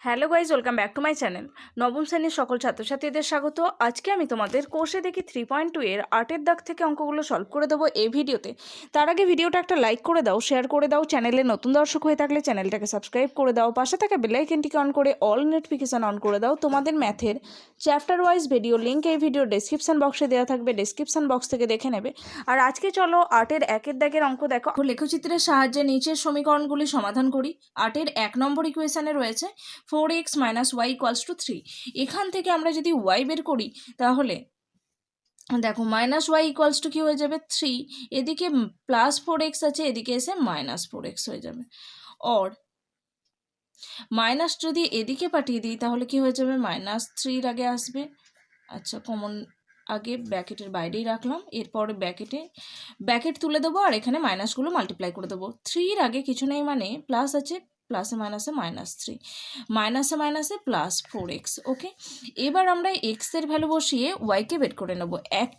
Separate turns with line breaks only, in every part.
Hello guys, welcome back to my channel. নবম শ্রেণীর সকল ছাত্রছাত্রীদের স্বাগত। আজকে আমি তোমাদের কোষে দেখি 3.2 এর আটের দাগ থেকে অঙ্কগুলো সলভ করে দেবো এই ভিডিওতে। তার আগে ভিডিওটা একটা লাইক করে দাও, শেয়ার করে দাও, চ্যানেলে নতুন দর্শক হয়ে থাকলে চ্যানেলটাকে সাবস্ক্রাইব করে দাও, পাশে থাকা বেল আইকনটিকে অন করে অল নোটিফিকেশান অন করে দাও। তোমাদের ম্যাথের চ্যাপ্টার ওয়াইজ ভিডিও লিঙ্ক এই ভিডিওর ডেসক্রিপশন বক্সে দেওয়া থাকবে, ডেসক্রিপশন বক্স থেকে দেখে নেবে। আর আজকে চলো আটের একের দাগের অঙ্ক দেখো। লেখচিত্রের সাহায্যে নিচের সমীকরণগুলি সমাধান করি। আটের 1 নম্বর ইকুয়েশনে রয়েছে 4x - y = 3। এখান থেকে আমরা যদি y বের করি তাহলে দেখো -y = কি হয়ে যাবে 3, এদিকে +4x আছে, এদিকে এসে -4x হয়ে যাবে। অর মাইনাস যদি এদিকে পাঠিয়ে দিই তাহলে কি হয়ে যাবে, -3 আগে আসবে। আচ্ছা, কমন আগে ব্র্যাকেটের বাইরেই রাখলাম, এরপর ব্র্যাকেট তুলে দেবো আর এখানে মাইনাসগুলো মাল্টিপ্লাই করে দেবো। 3-র আগে কিছু নেই মানে প্লাস আছে, প্লাসে মাইনাসে -3, মাইনাসে মাইনাসে +4x। ওকে, এবার আমরা এক্সের ভ্যালু বসিয়ে ওয়াইকে বের করে নেব।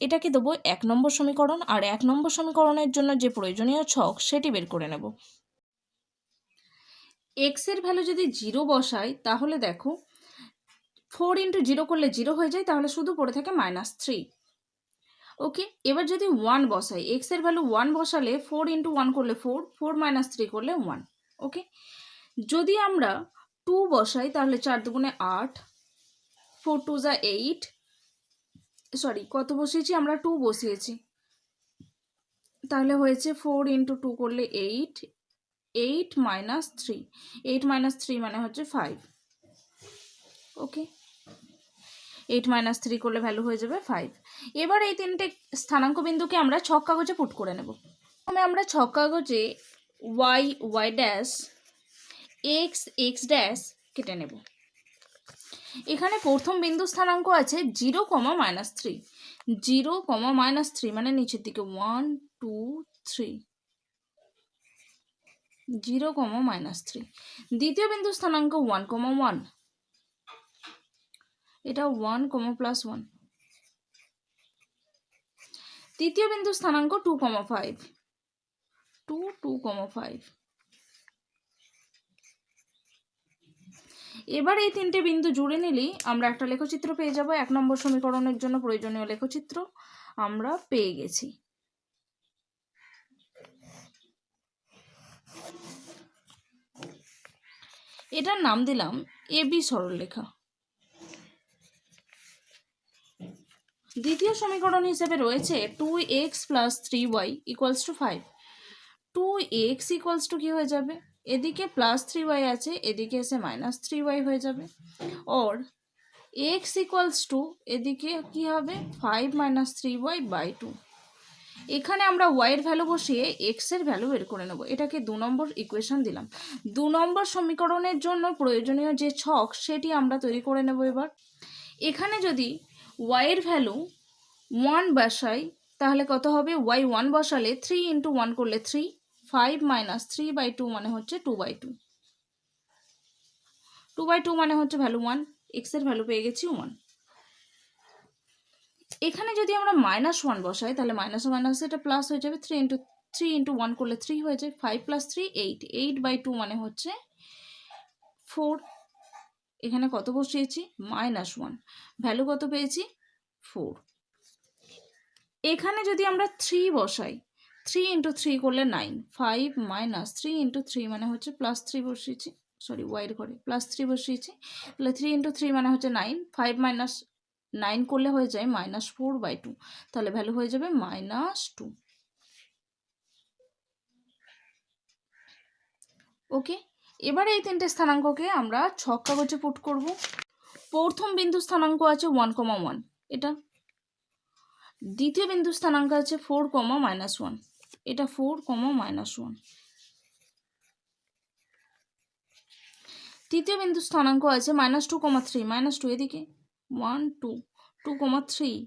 এটাকে দেবো 1 নম্বর সমীকরণ, আর 1 নম্বর সমীকরণের জন্য যে প্রয়োজনীয় ছক সেটি বের করে নেব। এক্সের ভ্যালু যদি 0 বসাই তাহলে দেখো 4 × 0 করলে 0 হয়ে যায়, তাহলে শুধু পড়ে থাকে -3। ওকে, এবার যদি 1 বসাই, এক্স এর ভ্যালু 1 বসালে 4 × 1 করলে 4, 4 - 3 করলে 1। ওকে, যদি আমরা 2 বসাই তাহলে 4 দুগুণে 8, 4 2 যা 8, সরি কত বসিয়েছি আমরা 2 বসিয়েছি, তাহলে হয়েছে 4 × 2 করলে 8, 8 - 3, 8 - 3 মানে হচ্ছে 5। ওকে, 8 - 3 করলে ভ্যালু হয়ে যাবে 5। এবার এই তিনটে স্থানাঙ্ক বিন্দুকে আমরা ছক কাগজে পুট করে নেব। প্রথমে আমরা ছক কাগজে y, y dash, x, x dash কেটে নেব। এখানে প্রথম বিন্দু স্থানাঙ্ক আছে 0, -3, 0, -3 মানে নিচের দিকে 1 2 3, 0, -3। দ্বিতীয় বিন্দু স্থানাঙ্ক 1, 1, এটা 1, +1। তৃতীয় বিন্দু স্থানাঙ্ক 2, 5, 2, 2, 5। এবার এই তিনটে বিন্দু জুড়ে নিলেই আমরা একটা লেখচিত্র পেয়ে যাব। 1 নম্বর সমীকরণের জন্য প্রয়োজনীয় লেখচিত্র আমরা পেয়ে গেছি। এটার নাম দিলাম AB সরলরেখা। দ্বিতীয় সমীকরণ হিসেবে রয়েছে 2x + 3y = 5। 2x = কি হয়ে যাবে, এদিকে +3y আছে, এদিকে এসে -3y হয়ে যাবে। ওর x = এদিকে কি হবে 5 - 3y/2। এখানে আমরা y এর ভ্যালু বসিয়ে x এর ভ্যালু বের করে নেব। এটাকে 2 নম্বর ইকুয়েশন দিলাম। 2 নম্বর সমীকরণের জন্য প্রয়োজনীয় যে ছক সেটি আমরা তৈরি করে নেব। এবার এখানে যদি y এর ভ্যালু 1 বসাই তাহলে কত হবে, y 1 বসালে 3 × 1 করলে 3, 5 - 3/2 মানে হচ্ছে 2/2, 2/2 মানে হচ্ছে ভ্যালু 1, x এর ভ্যালু পেয়ে গেছি 1। এখানে যদি আমরা -1 বসাই তাহলে মাইনাসে মাইনাসে এটা প্লাস হয়ে যাবে, 3 × 1 করলে 3 হয়ে যায়, 5 + 3 8, 8/2 মানে হচ্ছে 4। এখানে কত বসিয়েছি -1, ভ্যালু কত পেয়েছি 4। এখানে যদি আমরা 3 বসাই, 3 × 3 করলে 9, 5 - 3 × 3 মানে হচ্ছে +3 বসিয়েছি, সরি ওয়াইয়ের ঘরে +3 বসিয়েছি, তাহলে 3 × 3 মানে হচ্ছে 9, 5 - 9 করলে হয়ে যায় -4/2, তাহলে ভ্যালু হয়ে যাবে -2। ওকে, এবারে এই তিনটে স্থানাঙ্ককে আমরা ছক কাগজে পুট করব। প্রথম বিন্দু স্থানাঙ্ক আছে 1, 1, এটা। দ্বিতীয় বিন্দু স্থানাঙ্ক আছে 4, -1, এটা 4, -1। তৃতীয় বিন্দু স্থানাঙ্ক আছে -2, 3, -2 এদিকে 1 2, 2, 3,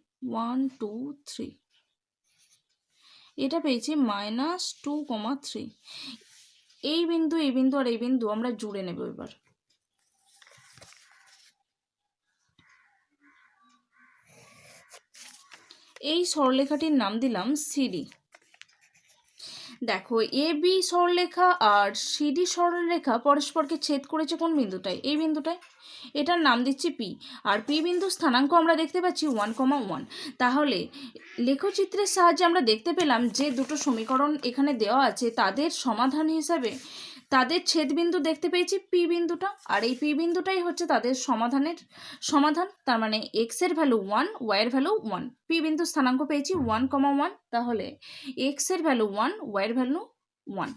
1 2 3, এটা পেয়েছি -2, 3। এই বিন্দু আর এই বিন্দু আমরা জুড়ে নেব। এবার এই সরলরেখাটির নাম দিলাম সিডি। দেখো এ বি সরলরেখা আর সিডি সরলরেখা পরস্পরকে ছেদ করেছে কোন বিন্দুটায়? এই বিন্দুটায়। এটার নাম দিচ্ছি পি। আর পি বিন্দুর স্থানাঙ্ক আমরা দেখতে পাচ্ছি 1,1। তাহলে লেখচিত্রের সাহায্যে আমরা দেখতে পেলাম যে দুটো সমীকরণ এখানে দেওয়া আছে তাদের সমাধান হিসাবে তাদের ছেদবিন্দু দেখতে পেয়েছি পি বিন্দুটা, আর এই পি বিন্দুটাই হচ্ছে তাদের সমাধান। তার মানে এক্স এর ভ্যালু 1, ওয়াই এর ভ্যালু 1। পি বিন্দু স্থানাঙ্ক পেয়েছি 1,1। তাহলে এক্স এর ভ্যালু 1, ওয়াই এর ভ্যালু 1।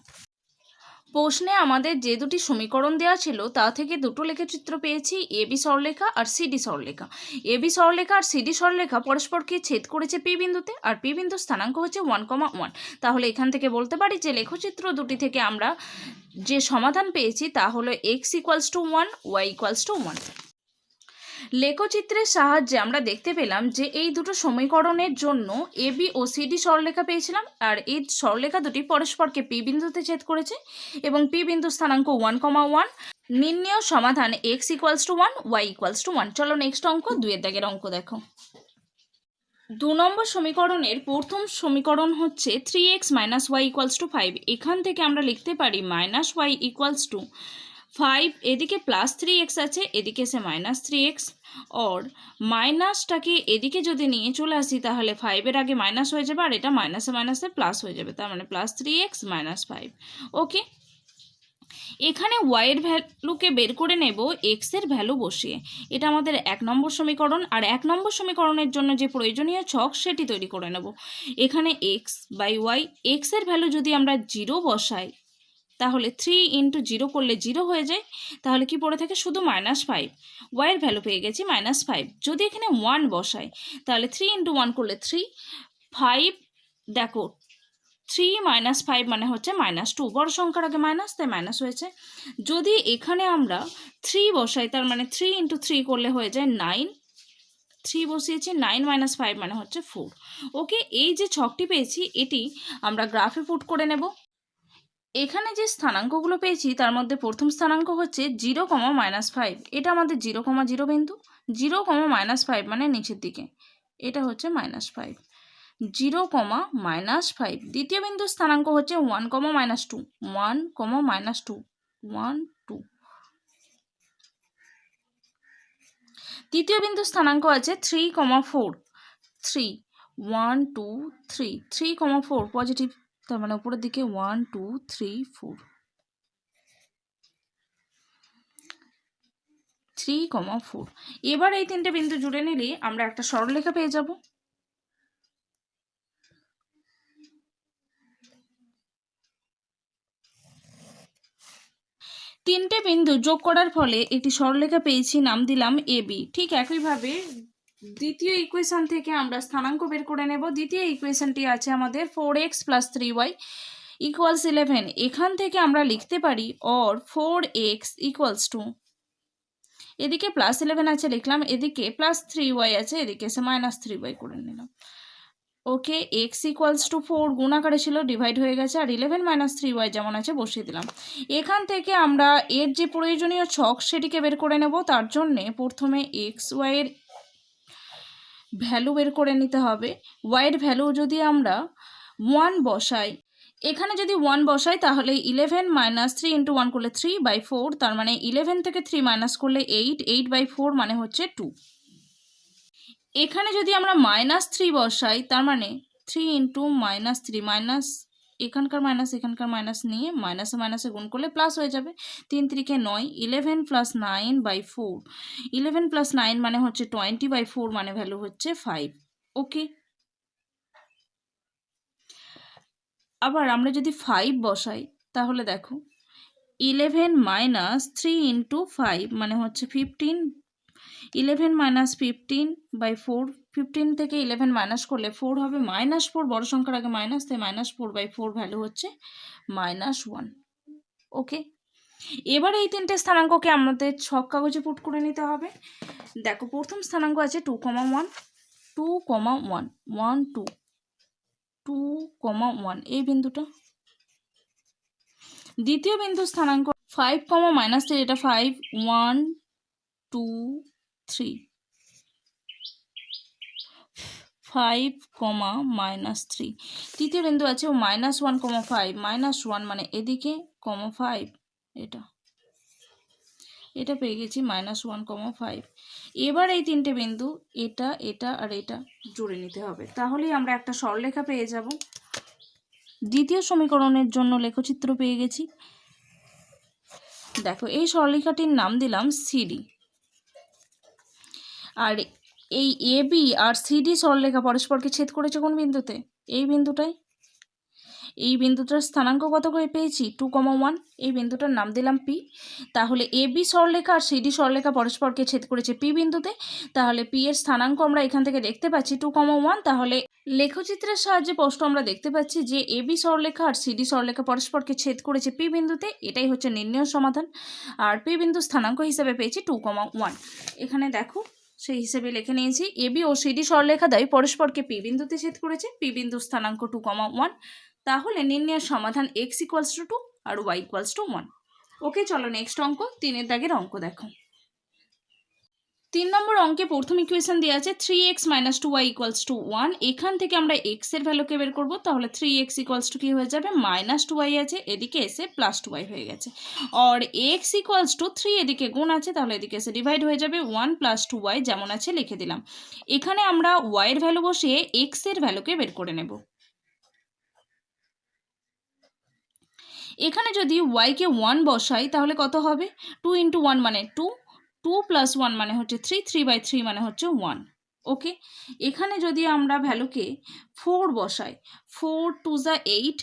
প্রশ্নে আমাদের যে দুটি সমীকরণ দেওয়া ছিল তা থেকে দুটো লেখচিত্র পেয়েছি, এ বি সরলরেখা আর সিডি সরলরেখা। এ বি সরলরেখা আর সিডি সরলরেখা পরস্পরকে ছেদ করেছে পি বিন্দুতে, আর পি বিন্দুর স্থানাঙ্ক হচ্ছে 1,1। তাহলে এখান থেকে বলতে পারি যে লেখচিত্র দুটি থেকে আমরা যে সমাধান পেয়েছি তা হলো X equals to 1, Y equals to 1। লেখচিত্রের সাহায্যে আমরা দেখতে পেলাম যে এই দুটো সমীকরণের জন্য এ বি ও সিডি সরলরেখা পেয়েছিলাম, আর এই সরলরেখা দুটি পরস্পরকে পি বিন্দুতে ছেদ করেছে এবং পি বিন্দুর স্থানাঙ্ক 1,1। নির্ণেয় সমাধান X equals to 1, Y equals to 1। চলো নেক্সট অঙ্ক, 2 এর দাগের অঙ্ক দেখো। 2 নম্বর সমীকরণের প্রথম সমীকরণ হচ্ছে 3x minus Y equals to 5। এখান থেকে আমরা লিখতে পারি মাইনাস ওয়াই ইকুয়ালস টু 5, এদিকে প্লাস 3x আছে, এদিকে এসে মাইনাস 3x। और মাইনাসটাকে এদিকে যদি নিয়ে চলে আসি তাহলে 5-এর আগে মাইনাস হয়ে যাবে, আর এটা মাইনাসে মাইনাসে প্লাস হয়ে যাবে, তার মানে প্লাস 3x মাইনাস 5। ওকে, এখানে y এর ভ্যালুকে বের করে নেব x এর ভ্যালু বসিয়ে। এটা আমাদের 1 নম্বর সমীকরণ। আর 1 নম্বর সমীকরণের জন্য যে প্রয়োজনীয় ছক সেটি তৈরি করে নেব। এখানে x বাই ওয়াই, x এর ভ্যালু যদি আমরা 0 বসাই তাহলে 3 ইন্টু 0 করলে 0 হয়ে যায়, তাহলে কি পড়ে থাকে শুধু -5। y এর ভ্যালু পেয়ে গেছি -5। যদি এখানে 1 বসাই তাহলে 3 ইন্টু 1 করলে 3, 5 দেখো 3 - 5 মানে হচ্ছে -2, বড় সংখ্যার আগে মাইনাস তাই মাইনাস হয়েছে। যদি এখানে আমরা 3 বসাই তার মানে 3 ইন্টু 3 করলে হয়ে যায় 9, 3 বসিয়েছি, 9 - 5 মানে হচ্ছে 4। ওকে, এই যে ছকটি পেয়েছি এটি আমরা গ্রাফে পুট করে নেব। এখানে যে স্থানাঙ্কগুলো পেয়েছি তার মধ্যে প্রথম স্থানাঙ্ক হচ্ছে 0, -5। এটা আমাদের 0,0 বিন্দু। 0, -5 মানে নিচের দিকে, এটা হচ্ছে -5। 0, -5। দ্বিতীয় বিন্দুর স্থানাঙ্ক হচ্ছে 1, -2। 1, -2, 1, 2। তৃতীয় বিন্দুর স্থানাঙ্ক আছে 3, 4। 3, 1, 2, 3। 3, 4 পজিটিভ, তার মানে উপরের দিকে 1, 2, 3, 4। 3, 4। এবার এই তিনটে বিন্দু জুড়ে নিলে আমরা একটা সরলরেখা পেয়ে যাব। তিনটে বিন্দু যোগ করার ফলে একটি সরলরেখা পেয়েছি, নাম দিলাম এবি। ঠিক একইভাবে দ্বিতীয় ইকুয়েশন থেকে আমরা স্থানাঙ্ক বের করে নেব। দ্বিতীয় ইকুয়েশনটি আছে আমাদের 4x + 3y = 11। এখান থেকে আমরা লিখতে পারি or 4x = এদিকে +11 আছে লিখলাম, এদিকে +3y আছে, এদিকে এসে -3y করে নিলাম। ওকে, x = 4 গুণ আকারে ছিল, ডিভাইড হয়ে গেছে, আর 11 - 3y যেমন আছে বসিয়ে দিলাম। এখান থেকে আমরা এর যে প্রয়োজনীয় ছক সেটিকে বের করে নেব। তার জন্যে প্রথমে y এর ভ্যালু বের করে নিতে হবে। y এর ভ্যালু যদি আমরা 1 বসাই, এখানে যদি 1 বসাই তাহলে 11 - 3 × 1 করলে 3/4, তার মানে 11 থেকে 3 মাইনাস করলে 8, 8/4 মানে হচ্ছে 2। এখানে যদি আমরা -3 বসাই তার মানে 3 × -3 মাইনাস, এখানকার মাইনাস এখানকার মাইনাস নিয়ে মাইনাসে মাইনাসে গুণ করলে প্লাস হয়ে যাবে। 3 × 3 = 9, 11 + 9/4। 11 + 9 মানে হচ্ছে 20/4, মানে ভ্যালু হচ্ছে 5। ওকে, আবার আমরা যদি 5 বসাই তাহলে দেখো 11 - 3 × 5 মানে হচ্ছে 15। 11 - 15/4, 15 থেকে 11 মাইনাস করলে 4 হবে, -4, বড় সংখ্যার আগে মাইনাস তাই -4/4, ভ্যালু হচ্ছে -1। ওকে, এবার এই তিনটে স্থানাঙ্ককে আমাদের ছক কাগজে পুট করে নিতে হবে। দেখো প্রথম স্থানাঙ্ক আছে 2, 1, 2, 1, 1, 2, 2, 1 এই বিন্দুটা। দ্বিতীয় বিন্দু স্থানাঙ্ক 5, -3, এটা 5, 1, 2, 3, 5, -3। তৃতীয় বিন্দু আছে -1, 5, -1 মানে এদিকে, 5, এটা পেয়ে গেছি -1, 5। এবার এই তিনটে বিন্দু এটা এটা আর এটা জুড়ে নিতে হবে, তাহলেই আমরা একটা সরলরেখা পেয়ে যাব। দ্বিতীয় সমীকরণের জন্য লেখচিত্র পেয়ে গেছি। দেখো এই সরলরেখাটির নাম দিলাম সিডি। আর এই এবি আর সিডি সরলরেখা পরস্পরকে ছেদ করেছে কোন বিন্দুতে? এই বিন্দুটাই। এই বিন্দুটার স্থানাঙ্ক কত করে পেয়েছি? 2, 1। এই বিন্দুটার নাম দিলাম পি। তাহলে এবি সরলরেখা আর সিডি সরলরেখা পরস্পরকে ছেদ করেছে পি বিন্দুতে। তাহলে পি এর স্থানাঙ্ক আমরা এখান থেকে দেখতে পাচ্ছি 2, 1। তাহলে লেখচিত্রের সাহায্যে স্পষ্ট আমরা দেখতে পাচ্ছি যে এবি সরলরেখা আর সিডি সরলরেখা পরস্পরকে ছেদ করেছে পি বিন্দুতে। এটাই হচ্ছে নির্ণয় সমাধান। আর পি বিন্দু স্থানাঙ্ক হিসেবে পেয়েছি 2, 1। এখানে দেখো সেই হিসেবে লিখে নিয়েছি এবি ও সিডি সরলরেখা দ্বয় পরস্পরকে পি বিন্দুতে ছেদ করেছে, পি বিন্দু স্থানাঙ্ক 2, 1। তাহলে নির্ণয়ের সমাধান x = 2 আর y = 1। ওকে, চলো নেক্সট অঙ্ক, 3 দাগের অঙ্ক দেখো। 3 নম্বর অঙ্কে প্রথম ইকুয়েশন দেওয়া আছে 3x - 2y = 1। এখান থেকে আমরা x এর ভ্যালুকে বের করব। তাহলে 3x = কি হয়ে যাবে? -2y আছে, এদিকে এসে +2y হয়ে গেছে। আর x = 3 এদিকে গুণ আছে, তাহলে এদিকে এসে ডিভাইড হয়ে যাবে। 1 + 2y যেমন আছে লিখে দিলাম। এখানে আমরা y এর ভ্যালু বসিয়ে x এর ভ্যালুকে বের করে নেব। এখানে যদি y কে 1 বসাই তাহলে কত হবে? 2 × 1 মানে 2, 2 + 1 মানে হচ্ছে 3, 3/3 মানে হচ্ছে 1। ওকে, এখানে যদি আমরা ভ্যালুকে 4 বসাই, 4 2 যা 8,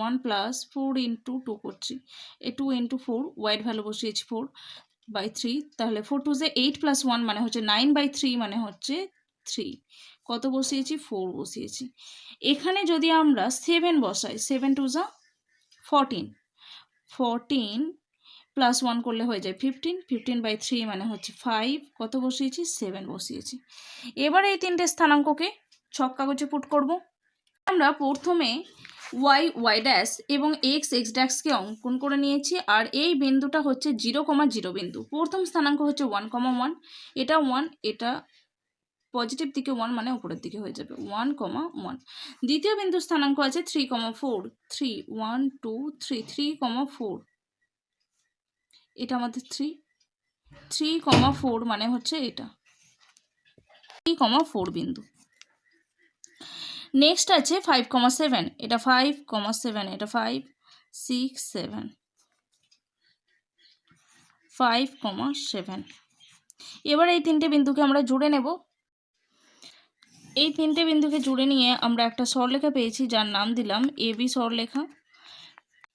1 + 4 × 2 করছি, এই 2 × 4, y এর ভ্যালু বসিয়েছি 4/3। তাহলে 4 2 যা 8 + 1 মানে হচ্ছে 9/3 মানে হচ্ছে 3। কত বসিয়েছি? 4 বসিয়েছি। এখানে যদি আমরা 7 বসাই, 7 2 যা 14, 14 + 1 করলে হয়ে যায় 15, 15/3 মানে হচ্ছে 5। কত বসিয়েছি? 7 বসিয়েছি। এবার এই তিনটে স্থানাঙ্ককে ছক কাগজে পুট করব। আমরা প্রথমে y, y' এবং x, x' অঙ্কন করে নিয়েছি। আর এই বিন্দুটা হচ্ছে 0, 0 বিন্দু। প্রথম স্থানাঙ্ক হচ্ছে 1, 1। এটা 1, এটা পজিটিভ দিকে 1 মানে উপরের দিকে হয়ে যাবে 1, 1। দ্বিতীয় বিন্দু স্থানাঙ্ক আছে 3, 4, 3, 1 2 3, 3, 4। এটা আমাদের 3, 3, 4 মানে হচ্ছে এটা 3, 4 বিন্দু। নেক্সট আছে 5, 7। এটা 5, 7, এটা 5, 6, 7, 5, 7। এবার এই তিনটে বিন্দুকে আমরা জুড়ে নেব। এই তিনটে বিন্দুকে জুড়ে নিয়ে আমরা একটা সরলরেখা পেয়েছি যার নাম দিলাম এবি সরলরেখা।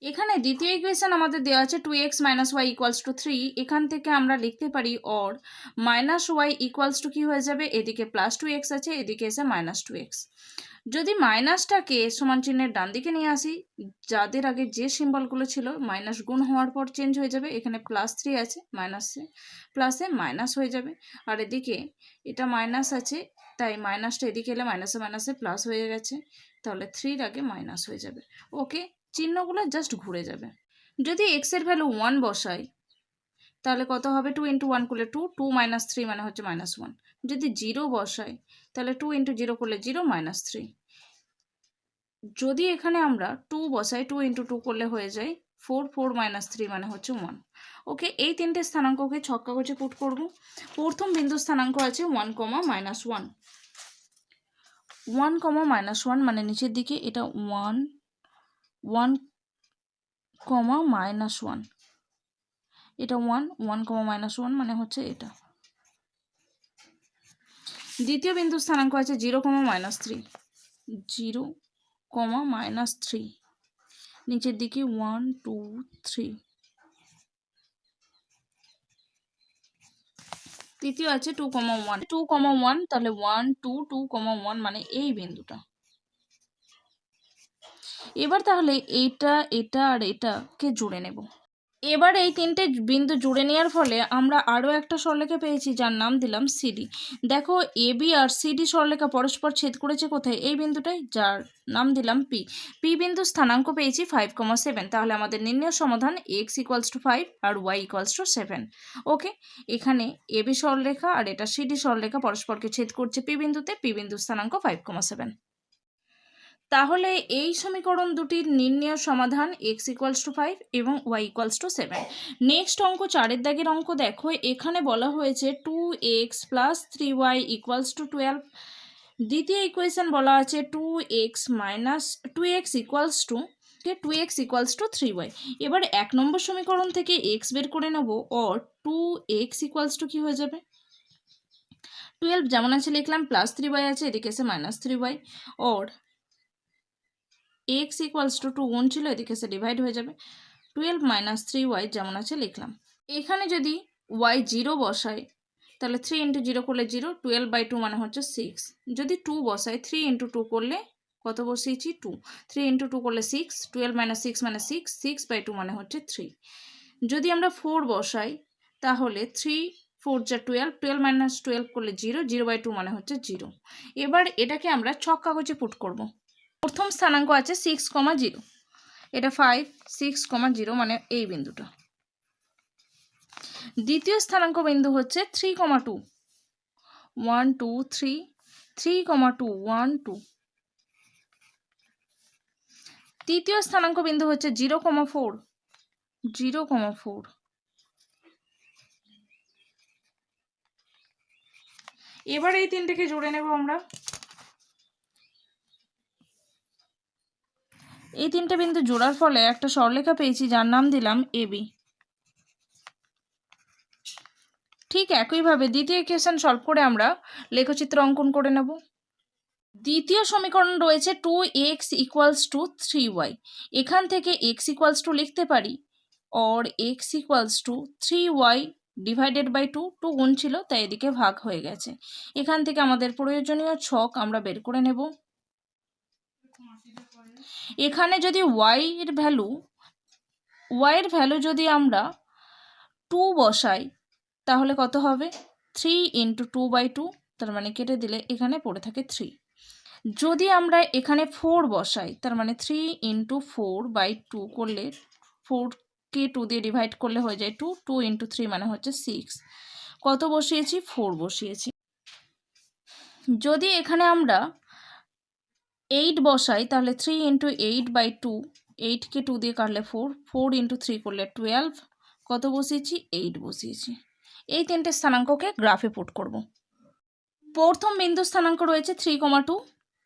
এখানে দ্বিতীয় ইকুয়েশন আমাদের দেওয়া আছে 2x - y = 3। এখান থেকে আমরা লিখতে পারি অর -y = কি হয়ে যাবে? এদিকে +2x আছে, এদিকে এসে -2x। যদি মাইনাসটাকে সমান চিহ্নের ডান দিকে নিয়ে আসি, যাদের আগে যে সিম্বলগুলো ছিল মাইনাস গুণ হওয়ার পর চেঞ্জ হয়ে যাবে। এখানে +3 আছে, মাইনাসে প্লাসে মাইনাস হয়ে যাবে। আর এদিকে এটা মাইনাস আছে, তাই মাইনাসটা এদিকে এলে মাইনাসে মাইনাসে প্লাস হয়ে গেছে, তাহলে 3 আগে মাইনাস হয়ে যাবে। ওকে, চিহ্নগুলো জাস্ট ঘুরে যাবে। যদি x এর ভ্যালু 1 বসাই তাহলে কত হবে? 2 × 1 করলে 2, 2 - 3 মানে হচ্ছে -1। যদি 0 বসাই তাহলে 2 × 0 করলে 0, -3। যদি এখানে আমরা 2 বসাই, 2 × 2 করলে হয়ে যায় 4, 4 - 3 মানে হচ্ছে 1। ওকে, এই তিনটে স্থানাঙ্ককে ছক কাগজে পুট করব। প্রথম বিন্দু স্থানাঙ্ক আছে 1, -1। 1, -1 মানে নিচের দিকে এটা 1, 1, -1। এটা 1, 1, -1 মানে হচ্ছে এটা। দ্বিতীয় বিন্দু স্থানাঙ্ক আছে 0, -3, 0, -3। নিচের দিকে 1 2 3। তৃতীয় আছে 2, 1, 2, 1। তাহলে 1 2 2, 1 মানে এই বিন্দুটা। এবার তাহলে এটা এটা আর এটাকে জুড়ে নেব। এবার এই তিনটে বিন্দু জুড়ে নেওয়ার ফলে আমরা আরও একটা সরলরেখা পেয়েছি যার নাম দিলাম সিডি। দেখো এবি আর সিডি সরলরেখা পরস্পর ছেদ করেছে কোথায়? এই বিন্দুটাই, যার নাম দিলাম পি। পি বিন্দু স্থানাঙ্ক পেয়েছি 5,7। তাহলে আমাদের নির্ণয় সমাধান এক্স ইকুয়ালস টু 5 আর ওয়াই ইকুয়ালস টু 7। ওকে, এখানে এবি সরলরেখা আর এটা সিডি সরলরেখা পরস্পরকে ছেদ করছে পি বিন্দুতে, পি বিন্দু স্থানাঙ্ক 5,7। তাহলে এই সমীকরণ দুটির নির্ণয় সমাধান এক্স ইকুয়ালস টু 5 এবং ওয়াই ইকুয়ালস টু 7। নেক্সট অঙ্ক 4 দাগের অঙ্ক দেখো, এখানে বলা হয়েছে 2x plus 3y equals to 12। দ্বিতীয় ইকুয়েশন বলা আছে 2x ইকুয়ালস টু 3y। এবার 1 নম্বর সমীকরণ থেকে x বের করে নেব, অর 2x ইকুয়ালস টু কি হয়ে যাবে? 12 যেমন আছে লিখলাম, প্লাস 3y আছে, এদিকে এসে minus 3y, or x equals to 2 গুণ ছিল, এদিকে এসে ডিভাইড হয়ে যাবে। 12 মাইনাস 3y যেমন আছে লিখলাম। এখানে যদি y 0 বসাই তাহলে 3 ইন্টু 0 করলে 0, 12/2 মানে হচ্ছে 6। যদি 2 বসাই, 3 ইন্টু 2 করলে কত বসিয়েছি? 2। 3 ইন্টু 2 করলে 6, 12 মাইনাস 6 মানে 6, 6/2 মানে হচ্ছে 3। যদি আমরা 4 বসাই তাহলে 3 4 যা 12, 12 মাইনাস 12 করলে 0, 0/2 মানে হচ্ছে 0। এবার এটাকে আমরা ছক কাগজে পুট করব। প্রথম স্থানাঙ্ক আছে 6,0, এটা 5, 6,0 মানে এই বিন্দুটা। দ্বিতীয় স্থানাঙ্ক বিন্দু হচ্ছে 3,2, 1 2 3, 3,2 1 2। তৃতীয় স্থানাঙ্ক বিন্দু হচ্ছে 0,4, 0,4। এবার এই তিনটাকে জুড়ে নেব আমরা। এই তিনটে বিন্দু জোড়ার ফলে একটা সরলরেখা পেয়েছি যার নাম দিলাম এবি। ঠিক একইভাবে দ্বিতীয় ইকুয়েশন সলভ করে আমরা লেখচিত্র অঙ্কন করে নেব। দ্বিতীয় সমীকরণ রয়েছে 2x ইকুয়ালস টু 3y। এখান থেকে x ইকুয়ালস টু লিখতে পারি, or x equals to 3y divided by 2, 2 গুণ ছিল তাই এদিকে ভাগ হয়ে গেছে। এখান থেকে আমাদের প্রয়োজনীয় ছক আমরা বের করে নেব। এখানে যদি y এর ভ্যালু যদি আমরা 2 বসাই তাহলে কত হবে? 3 ইন্টু 2/2, তার মানে কেটে দিলে এখানে পড়ে থাকে 3। যদি আমরা এখানে 4 বসাই তার মানে 3 ইন্টু 4/2 করলে 4কে 2 দিয়ে ডিভাইড করলে হয়ে যায় 2, 2 ইন্টু 3 মানে হচ্ছে 6। কত বসিয়েছি? 4 বসিয়েছি। যদি এখানে আমরা 8 বসাই তাহলে 3 ইন্টু 8/2, 8কে 2 দিয়ে কাটলে 4, 4 ইন্টু 3 করলে 12। কত বসিয়েছি? 8 বসিয়েছি। এই তিনটে স্থানাঙ্ককে গ্রাফে পুট করব। প্রথম বিন্দু স্থানাঙ্ক রয়েছে 3,2,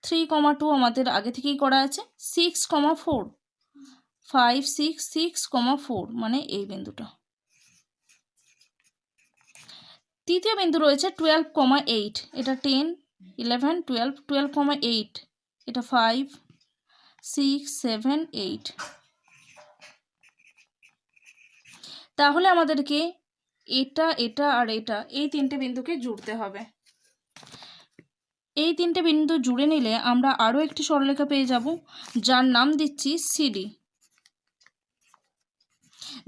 3,2 আমাদের আগে থেকেই করা আছে। 6,4, 5 6, 6,4 মানে এই বিন্দুটা। তৃতীয় বিন্দু রয়েছে 12,8, এটা 10 11 12, 12,8 এটা 5 6 7 8। তাহলে আমাদেরকে এটা আর এটা এই তিনটে বিন্দুকে জুড়তে হবে। এই তিনটে বিন্দু জুড়ে নিলে আমরা আরও একটি সরলরেখা পেয়ে যাব যার নাম দিচ্ছি সিডি।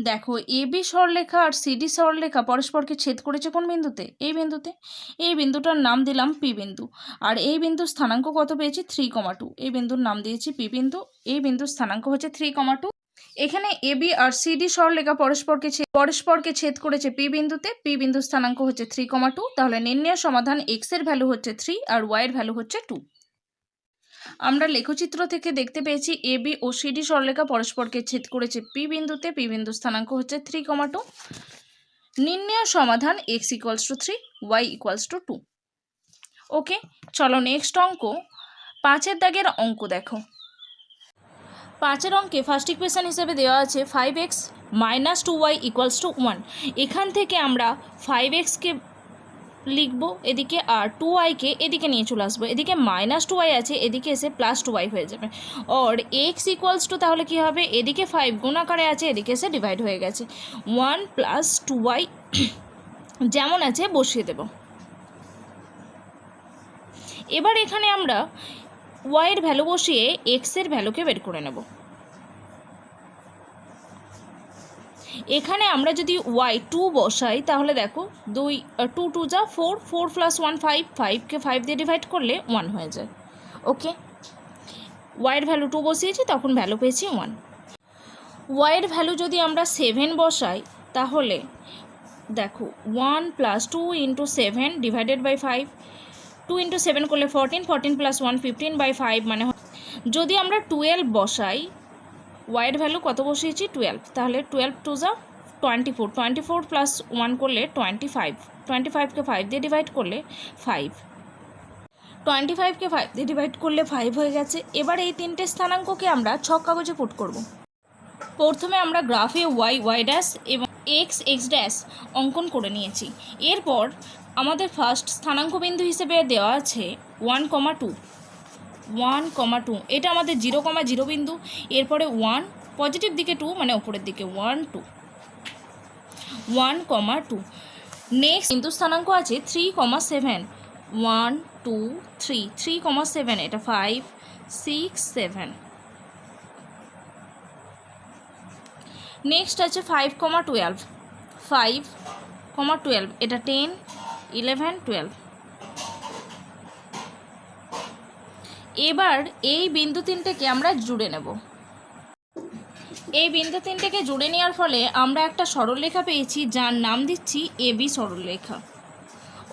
দেখো, এবি সরলরেখা আর সিডি সরলরেখা পরস্পরকে ছেদ করেছে কোন বিন্দুতে? এই বিন্দুতে। এই বিন্দুটার নাম দিলাম পি বিন্দু। আর এই বিন্দুর স্থানাঙ্ক কত পেয়েছি? 3,2। এই বিন্দুর নাম দিয়েছি পি বিন্দু। এই বিন্দুর স্থানাঙ্ক হচ্ছে 3,2। এখানে এবি আর সিডি সরলরেখা পরস্পরকে ছেদ করেছে পি বিন্দুতে, পি বিন্দুর স্থানাঙ্ক হচ্ছে 3,2। তাহলে নির্ণয় সমাধান এক্স এর ভ্যালু হচ্ছে 3 আর ওয়াই এর ভ্যালু হচ্ছে 2। আমরা লেখচিত্র থেকে দেখতে পেয়েছি এবি ও সিডি সরলরেখা পরস্পরকে ছেদ করেছে পি বিন্দুতে, পি বিন্দুর স্থানাঙ্ক হচ্ছে 3,2। নির্ণয় সমাধান X equals to 3, Y equals to 2। Okay, চলো নেক্সট অঙ্ক 5 দাগের অঙ্ক দেখো। 5 অঙ্কে ফার্স্ট ইকুয়েশন হিসেবে দেওয়া আছে 5x minus 2y equals to 1। এখান থেকে আমরা 5xকে লিখবো এদিকে আর 2yকে এদিকে নিয়ে চলে আসবো। এদিকে মাইনাস 2y আছে, এদিকে এসে প্লাস 2y হয়ে যাবে। আর এক্স ইকুয়ালস টু তাহলে কী হবে? এদিকে 5 গুণ আকারে আছে, এদিকে এসে ডিভাইড হয়ে গেছে। 1 প্লাস 2y যেমন আছে বসিয়ে দেব। এবার এখানে আমরা ওয়াইয়ের ভ্যালু বসিয়ে এক্সের ভ্যালুকে বের করে নেব। এখানে আমরা যদি ওয়াই 2 বসাই তাহলে দেখো 2 2 2 যা 4, 4 + 1 5, 5কে 5 দিয়ে ডিভাইড করলে 1 হয়ে যায়। ওকে, ওয়াইয়ের ভ্যালু 2 বসিয়েছি, তখন ভ্যালু পেয়েছি 1। ওয়াইয়ের ভ্যালু যদি আমরা 7 বসাই তাহলে দেখো 1 + 2 × 7 ডিভাইডেড বাই 5, 2 × 7 করলে 14, 14 + 1 15/5, মানে যদি আমরা 12 বসাই, ওয়াইয়ের ভ্যালু কত বসিয়েছি 12, তাহলে 12 2 যা 24, 24 + 1 করলে 25, 25কে 5 দিয়ে ডিভাইড করলে 5, 25কে 5 দিয়ে ডিভাইড করলে 5 হয়ে গেছে। এবার এই তিনটে স্থানাঙ্ককে আমরা ছক কাগজে পুট করব। প্রথমে আমরা গ্রাফে ওয়াই ওয়াই ড্যাশ এবং এক্স এক্স ড্যাশ অঙ্কন করে নিয়েছি। এরপর আমাদের ফার্স্ট স্থানাঙ্ক বিন্দু হিসেবে দেওয়া আছে 1,2, 1,2, এটা আমাদের 0,0 বিন্দু। এরপরে 1 পজিটিভ দিকে 2 মানে ওপরের দিকে 1 2, 1,2। নেক্সট বিন্দু স্থানাঙ্ক আছে 3,7, 1 2 3, 3,7, এটা 5 6 7। নেক্সট আছে 5,12, 5,12, এটা 10 11 12। এবার এই বিন্দু তিনটেকে আমরা জুড়ে নেব। এই বিন্দু তিনটেকে জুড়ে নেওয়ার ফলে আমরা একটা সরলরেখা পেয়েছি, যার নাম দিচ্ছি এবি সরলরেখা।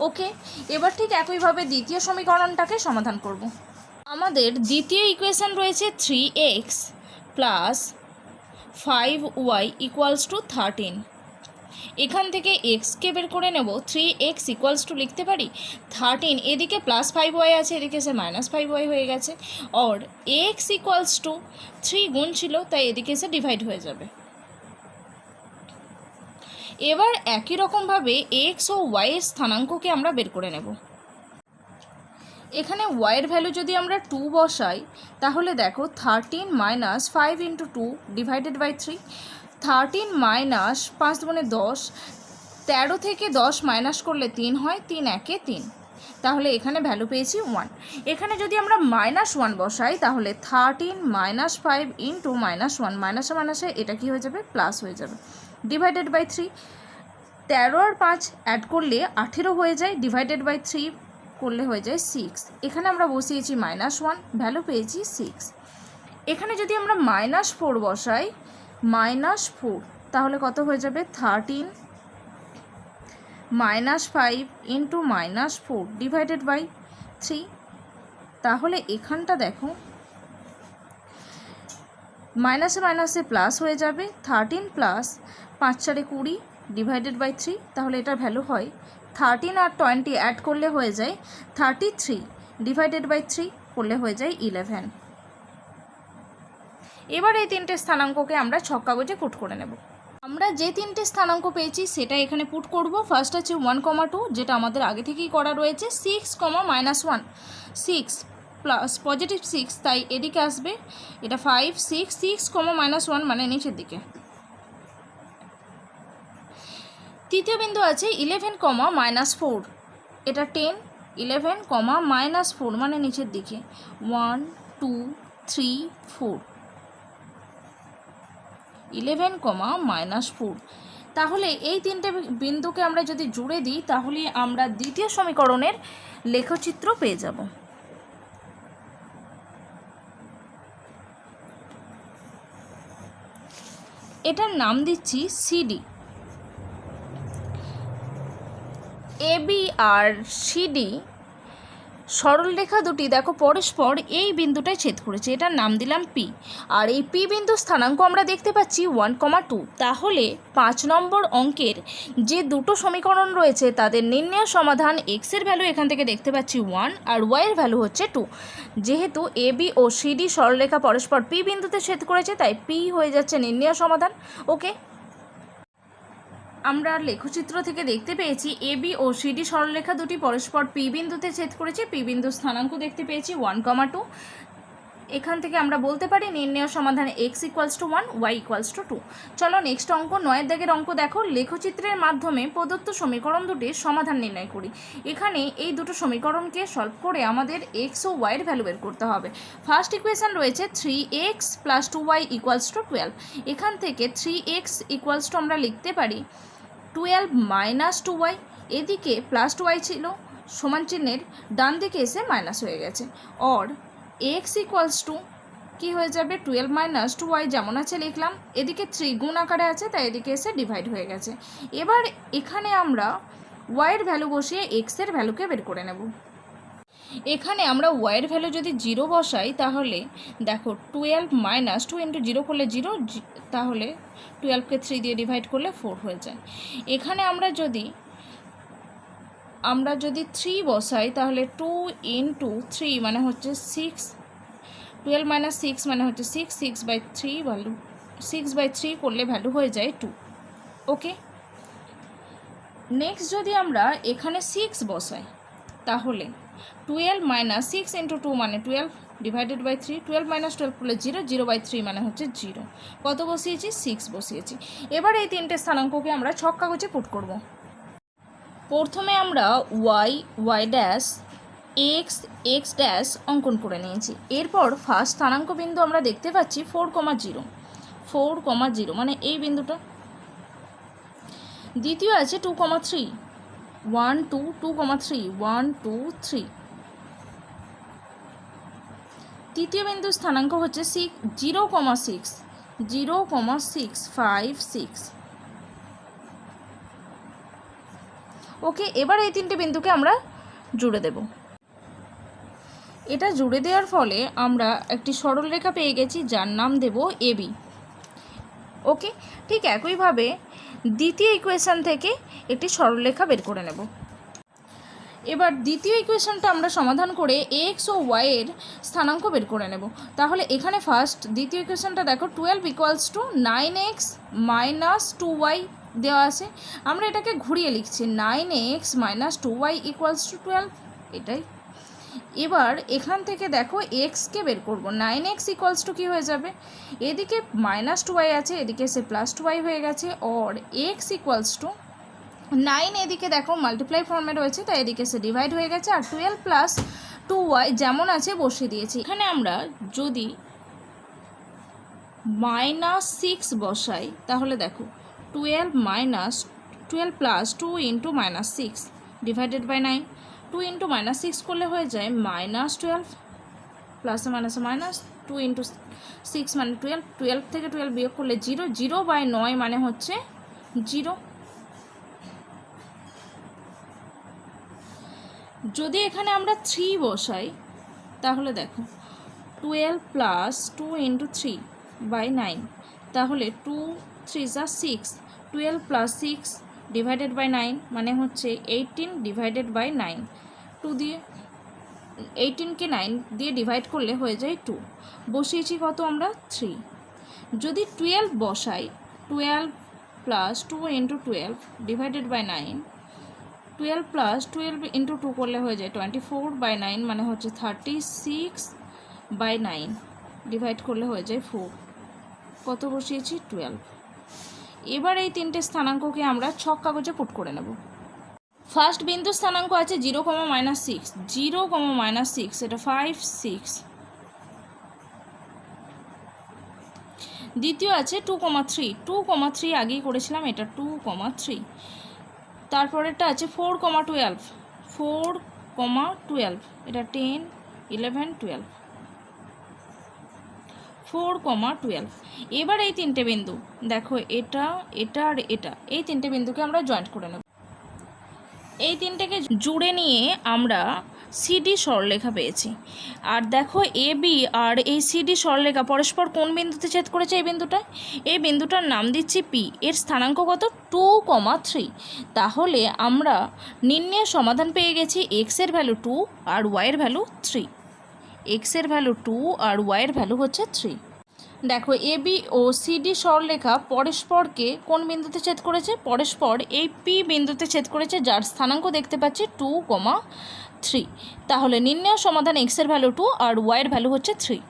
ওকে, এবার ঠিক একইভাবে দ্বিতীয় সমীকরণটাকে সমাধান করব। আমাদের দ্বিতীয় ইকুয়েশন রয়েছে 3x + 5y = 13। এখান থেকে এক্সকে বের করে নেব। 3x = লিখতে পারি 13, এদিকে +5y আছে, এদিকে এসে -5y হয়ে গেছে। আর x = 3 গুণ ছিল, তাই এদিকে এসে ডিভাইড হয়ে যাবে। এবার একই রকমভাবে x ও y এর স্থানাঙ্ককে আমরা বের করে নেব। এখানে y এর ভ্যালু যদি আমরা 2 বসাই তাহলে দেখো 13 - 5 × 2 ডিভাইডেড বাই 3, 13 - 5 × 10, 13 থেকে 10 মাইনাস করলে 3 হয়, 3 একে 3, তাহলে এখানে ভ্যালু পেয়েছি 1। এখানে যদি আমরা -1 বসাই তাহলে 13 - 5 × -1, মাইনাসে মাইনাসে এটা কি হয়ে যাবে প্লাস হয়ে যাবে, ডিভাইডেড বাই 3, 13 আর 5 অ্যাড করলে 18 হয়ে যায়, ডিভাইডেড বাই 3 করলে হয়ে যায় 6। এখানে আমরা বসিয়েছি -1, ভ্যালু পেয়েছি 6। এখানে যদি আমরা -4 বসাই, -4, তাহলে কত হয়ে যাবে 13 - 5 × -4 ডিভাইডেড বাই 3, তাহলে এখানটা দেখো মাইনাসে মাইনাসে প্লাস হয়ে যাবে, 13 + 5 × 4 = 20 ডিভাইডেড বাই 3, তাহলে এটার ভ্যালু হয় 13 আর 20 অ্যাড করলে হয়ে যায় 33, ডিভাইডেড বাই 3 করলে হয়ে যায় 11। এবার এই তিনটে স্থানাঙ্ককে আমরা ছক কাগজে পুট করে নেব। আমরা যে তিনটে স্থানাঙ্ক পেয়েছি সেটা এখানে পুট করব। ফার্স্ট আছে 1,2, যেটা আমাদের আগে থেকেই করা রয়েছে। 6, -1, 6 প্লাস পজিটিভ 6, তাই এদিকে আসবে, এটা 5 6, 6, -1 মানে নিচের দিকে। তৃতীয় বিন্দু আছে 11, -4, এটা 10 11, -4 মানে নিচের দিকে 1 2 3 4, 11, -4। তাহলে এই তিনটে বিন্দুকে আমরা যদি জুড়ে দিই তাহলে আমরা দ্বিতীয় সমীকরণের লেখচিত্র পেয়ে যাব। এটার নাম দিচ্ছি সিডি। এবি আর সিডি সরলরেখা দুটি দেখো পরস্পর এই বিন্দুটায় ছেদ করেছে, এটার নাম দিলাম পি। আর এই পি বিন্দু স্থানাঙ্ক আমরা দেখতে পাচ্ছি 1,2। তাহলে 5 নম্বর অঙ্কের যে দুটো সমীকরণ রয়েছে তাদের নির্ণয় সমাধান, এক্স এর ভ্যালু এখান থেকে দেখতে পাচ্ছি 1 আর ওয়াই এর ভ্যালু হচ্ছে 2। যেহেতু এবি ও সিডি সরলরেখা পরস্পর পি বিন্দুতে ছেদ করেছে তাই পি হয়ে যাচ্ছে নির্ণয় সমাধান। ওকে, আমরা লেখচিত্র থেকে দেখতে পেয়েছি এবি ও সিডি সরলরেখা দুটি পরস্পর পি বিন্দুতে ছেদ করেছে। পি বিন্দুর স্থানাঙ্ক দেখতে পেয়েছি 1,2। এখান থেকে আমরা বলতে পারি নির্ণেয় সমাধান x equals to 1, y equals to 2। চলো নেক্সট অঙ্ক 9 দাগের অঙ্ক দেখো। লেখচিত্রের মাধ্যমে প্রদত্ত সমীকরণ দুটির সমাধান নির্ণয় করি। এখানে এই দুটো সমীকরণকে সলভ করে আমাদের x ও y এর ভ্যালু বের করতে হবে। ফার্স্ট ইকুয়েশন রয়েছে 3x plus 2y equals to 12। এখান থেকে 3x ইকুয়ালস টু আমরা লিখতে পারি 12 মাইনাস 2y। এদিকে প্লাস 2y ছিল, সমান চিহ্নের ডান দিকে এসে মাইনাস হয়ে গেছে। অর x ইকুয়ালস টু কী হয়ে যাবে 12 মাইনাস 2y, যেমন আছে লিখলাম। এদিকে 3 গুণ আকারে আছে, তাই এদিকে এসে ডিভাইড হয়ে গেছে। এবার এখানে আমরা y এর ভ্যালু বসিয়ে x এর ভ্যালুকে বের করে নেব। এখানে আমরা y এর ভ্যালু যদি 0 বসাই তাহলে দেখো 12 মাইনাস 2 ইন্টু 0 করলে 0, তাহলে 12কে 3 দিয়ে ডিভাইড করলে 4 হয়ে যায়। এখানে আমরা যদি 3 বসাই তাহলে 2 ইন্টু 3 মানে হচ্ছে 6, 12 মাইনাস 6 মানে হচ্ছে 6, 6/3 ভ্যালু 6/3 করলে ভ্যালু হয়ে যায় 2। ওকে, নেক্সট যদি আমরা এখানে 6 বসাই তাহলে 12 মাইনাস 6 ইন্টু 2 মানে 12 ডিভাইডেড বাই 3, 12 মাইনাস 12 করলে 0, 0/3 মানে হচ্ছে 0। কত বসিয়েছি? 6 বসিয়েছি। এবার এই তিনটে স্থানাঙ্ককে আমরা ছক কাগজে পুট করব। প্রথমে আমরা y ড্যাশ x ড্যাশ অঙ্কন করে নিয়েছি। এরপর ফার্স্ট স্থানাঙ্ক বিন্দু আমরা দেখতে পাচ্ছি 4,0 মানে এই বিন্দুটা। দ্বিতীয় আছে 2,3, 1 2 2,3 1 2 3। তৃতীয় বিন্দুর স্থানাঙ্ক হচ্ছে 0,6 5 6। ওকে, এবার এই তিনটে বিন্দুকে আমরা জুড়ে দেব। এটা জুড়ে দেওয়ার ফলে আমরা একটি সরলরেখা পেয়ে গেছি, যার নাম দেব AB। ওকে, ঠিক একইভাবে দ্বিতীয় ইকুয়েশন থেকে একটি সরলরেখা বের করে নেব। এবার দ্বিতীয় ইকুয়েশনটা আমরা সমাধান করে x ও y এর স্থানাঙ্ক বের করে নেব। তাহলে এখানে ফার্স্ট দ্বিতীয় ইকুয়েশনটা দেখো 12 equals to 9x minus 2y দেওয়া আছে। আমরা এটাকে ঘুরিয়ে লিখছি 9x minus 2y equals to 12, এটাই। এবার এখান থেকে দেখো এক্সকে বের করব। 9x ইকুয়ালস টু কী হয়ে যাবে? এদিকে মাইনাস 2y আছে, এদিকে এসে প্লাস 2y হয়ে গেছে। অর x ইকুয়ালস টু 9, এদিকে দেখো মাল্টিপ্লাই ফর্মে রয়েছে, তাই এদিকে এসে ডিভাইড হয়ে গেছে। আর 12 প্লাস 2y যেমন আছে বসিয়ে দিয়েছি। এখানে আমরা যদি -6 বসাই তাহলে দেখো 12 plus 2 into -6 divided by 9। 2 into -6 করলে হয়ে যায় -12, প্লাসে মাইনাসে মাইনাস, 2 ইন্টু 6 মানে 12, 12 থেকে 12 বিয়োগ করলে 0, 0/9 মানে হচ্ছে 0। যদি এখানে আমরা 3 বসাই তাহলে দেখো 12 প্লাস 2 ইন্টু 3/9, তাহলে 2 3 যা 6, 12 প্লাস 6 ডিভাইডেড বাই 9 মানে হচ্ছে 18 ডিভাইডেড বাই 9। 2 দিয়ে 18কে 9 দিয়ে ডিভাইড করলে হয়ে যায় 2। বসিয়েছি কত আমরা? 3। যদি 12 বসাই 12 plus 2 into 12 divided by 9, 12 plus 12 into 2 করলে হয়ে যায় 24/9 মানে হচ্ছে 36/9 ডিভাইড করলে হয়ে যায় 4। কত বসিয়েছি? 12। এবার এই তিনটে স্থানাঙ্ককে আমরা ছক কাগজে পুট করে নেব। ফার্স্ট বিন্দু স্থানাঙ্ক আছে 0,-6, 0,-6 এটা 5 6। দ্বিতীয় আছে 2,3 আগেই করেছিলাম, এটা 2,3। তারপরেরটা আছে 4,12 এটা 10 11 12, 4,12। এবার এই তিনটে বিন্দু দেখো, এটা আর এটা, এই তিনটে বিন্দুকে আমরা জয়েন্ট করে নেব। এই তিনটেকে জুড়ে নিয়ে আমরা সিডি সরলরেখা পেয়েছি। আর দেখো এবি আর এই সিডি সরলরেখা পরস্পর কোন বিন্দুতে ছেদ করেছে? এই বিন্দুটার নাম দিচ্ছি পি। এর স্থানাঙ্ক কত? 2,3। তাহলে আমরা নির্ণয় সমাধান পেয়ে গেছি x এর ভ্যালু 2 আর y এর ভ্যালু 3। x এর ভ্যালু 2 আর y এর ভ্যালু হচ্ছে 3। দেখো এবি ও সিডি সরলরেখা পরস্পরকে কোন বিন্দুতে ছেদ করেছে? পরস্পর এই পি বিন্দুতে ছেদ করেছে, যার স্থানাঙ্ক দেখতে পাচ্ছি 2,3। তাহলে নির্ণয় সমাধান x এর ভ্যালু 2 আর y এর ভ্যালু হচ্ছে 3।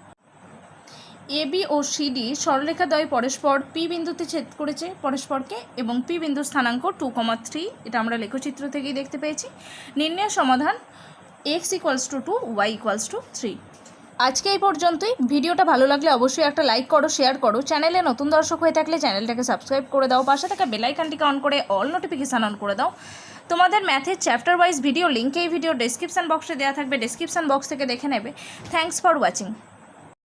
এবি ও সিডি সরলরেখাদ্বয় পরস্পর পি বিন্দুতে ছেদ করেছে পরস্পরকে এবং পি বিন্দুর স্থানাঙ্ক 2,3, এটা আমরা লেখচিত্র থেকেই দেখতে পেয়েছি। নির্ণয় সমাধান x = 2 y = 3। আজকে এই পর্যন্তই। ভিডিওটা ভালো লাগলে অবশ্যই একটা লাইক করো, শেয়ার করো। চ্যানেলে নতুন দর্শক হয়ে থাকলে চ্যানেলটাকে সাবস্ক্রাইব করে দাও, পাশে থাকা বেল আইকনটিকে অন করে অল নোটিফিকেশান অন করে দাও। তোমাদের ম্যাথের চ্যাপ্টার ওয়াইজ ভিডিও লিঙ্ক এই ভিডিও ডেসক্রিপশান বক্সে দেওয়া থাকবে, ডেসক্রিপশান বক্স থেকে দেখে নেবে। Thanks for watching.